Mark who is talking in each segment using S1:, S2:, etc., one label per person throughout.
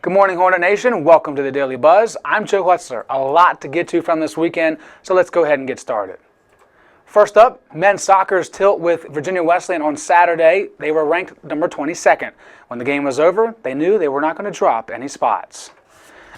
S1: Good morning, Hornet Nation. Welcome to the Daily Buzz. I'm Joe Hutzler. A lot to get to from this weekend, so let's go ahead and get started. First up, men's soccer's tilt with Virginia Wesleyan on Saturday. They were ranked number 22nd. When the game was over, they knew they were not going to drop any spots.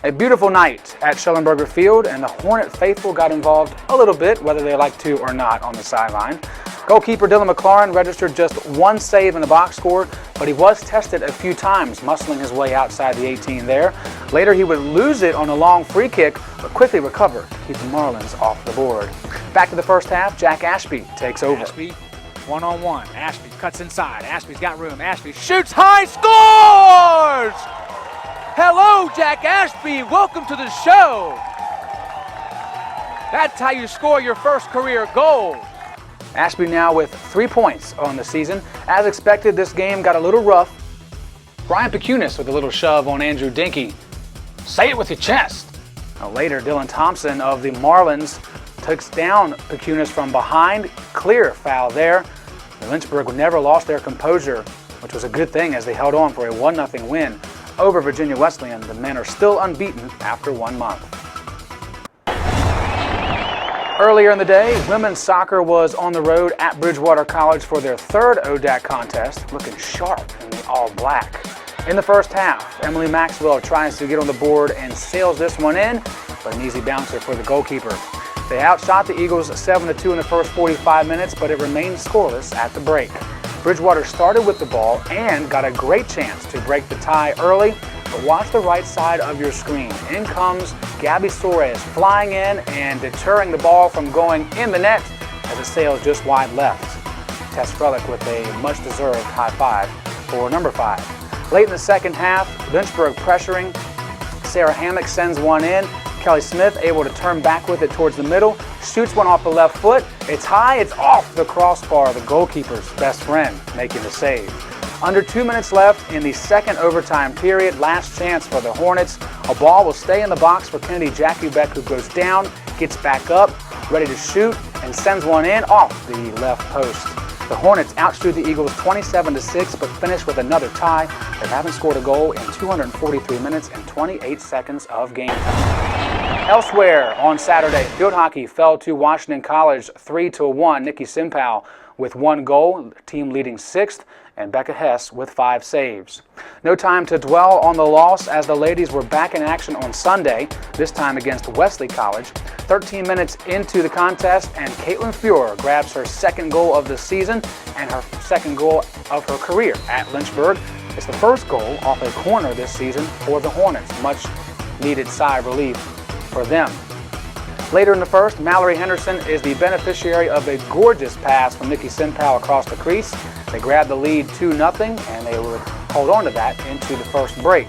S1: A beautiful night at Schellenberger Field, and the Hornet faithful got involved a little bit, whether they like to or not, on the sideline. Goalkeeper Dylan McLaurin registered just one save in the box score, but he was tested a few times, muscling his way outside the 18 there. Later, he would lose it on a long free kick, but quickly recover to keep the Marlins off the board. Back to the first half, Jack Ashby takes over.
S2: Ashby, one-on-one. Ashby cuts inside. Ashby's got room. Ashby shoots high, scores! Hello, Jack Ashby. Welcome to the show. That's how you score your first career goal.
S1: Ashby now with 3 points on the season. As expected, this game got a little rough. Brian Pecunis with a little shove on Andrew Dinky. Say it with your chest. Later, Dylan Thompson of the Marlins takes down Pecunis from behind. Clear foul there. Lynchburg never lost their composure, which was a good thing as they held on for a 1-0 win over Virginia Wesleyan. The men are still unbeaten after 1 month. Earlier in the day, women's soccer was on the road at Bridgewater College for their third ODAC contest, looking sharp in the all-black. In the first half, Emily Maxwell tries to get on the board and sails this one in, but an easy bouncer for the goalkeeper. They outshot the Eagles 7-2 in the first 45 minutes, but it remained scoreless at the break. Bridgewater started with the ball and got a great chance to break the tie early, but watch the right side of your screen. In comes Gabby Suarez flying in and deterring the ball from going in the net as it sails just wide left. Tess Frelick with a much-deserved high five for number 5. Late in the second half, Lynchburg pressuring. Sarah Hammock sends one in. Kelly Smith able to turn back with it towards the middle, shoots one off the left foot. It's high, it's off the crossbar, the goalkeeper's best friend making the save. Under 2 minutes left in the second overtime period, last chance for the Hornets. A ball will stay in the box for Kennedy Jackie Beck, who goes down, gets back up, ready to shoot, and sends one in off the left post. The Hornets outshoot the Eagles 27-6, but finish with another tie. They haven't scored a goal in 243 minutes and 28 seconds of game time. Elsewhere on Saturday, field hockey fell to Washington College 3-1. Nikki Simpao with 1 goal, team leading 6th, and Becca Hess with 5 saves. No time to dwell on the loss as the ladies were back in action on Sunday, this time against Wesley College. 13 minutes into the contest, and Caitlin Fuhrer grabs her second goal of the season and her second goal of her career at Lynchburg. It's the first goal off a corner this season for the Hornets. Much needed sigh of relief for them. Later in the first, Mallory Henderson is the beneficiary of a gorgeous pass from Nikki Simpao across the crease. They grabbed the lead 2-0, and they would hold on to that into the first break.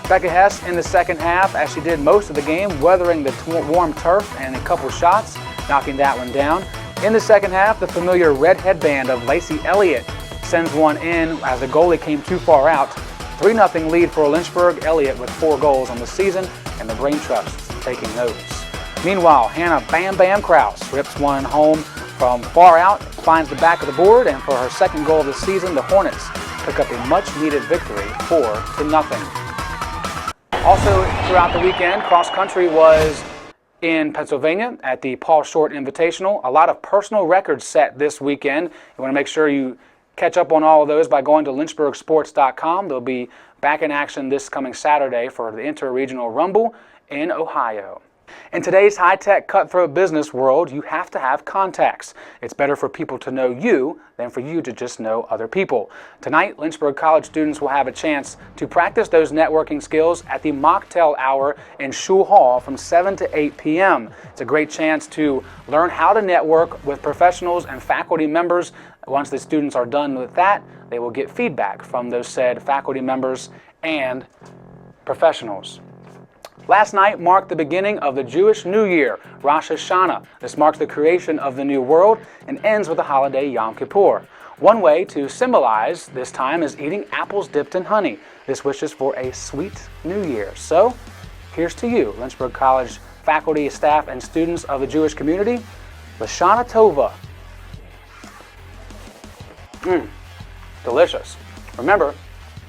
S1: Becca Hess in the second half, as she did most of the game, weathering the warm turf and a couple shots, knocking that one down. In the second half, the familiar red headband of Lacey Elliott sends one in as the goalie came too far out. 3-0 lead for Lynchburg. Elliott with 4 goals on the season, and the Brain Trust taking notes. Meanwhile, Hannah Bam Bam Kraus rips one home from far out, finds the back of the board, and for her second goal of the season, the Hornets pick up a much-needed victory 4-0. Also, throughout the weekend, cross country was in Pennsylvania at the Paul Short Invitational. A lot of personal records set this weekend. You want to make sure you catch up on all of those by going to lynchburgsports.com. They'll be back in action this coming Saturday for the Interregional Rumble in Ohio. In today's high-tech, cutthroat business world, you have to have contacts. It's better for people to know you than for you to just know other people. Tonight, Lynchburg College students will have a chance to practice those networking skills at the Mocktail Hour in Shule Hall from 7 to 8 p.m. It's a great chance to learn how to network with professionals and faculty members. Once the students are done with that, they will get feedback from those said faculty members and professionals. Last night marked the beginning of the Jewish New Year, Rosh Hashanah. This marks the creation of the new world and ends with the holiday Yom Kippur. One way to symbolize this time is eating apples dipped in honey. This wishes for a sweet new year. So, here's to you, Lynchburg College faculty, staff, and students of the Jewish community. Lashana Tova. Delicious. Remember,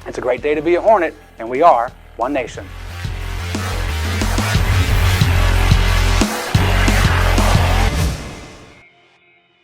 S1: it's a great day to be a Hornet, and we are one nation.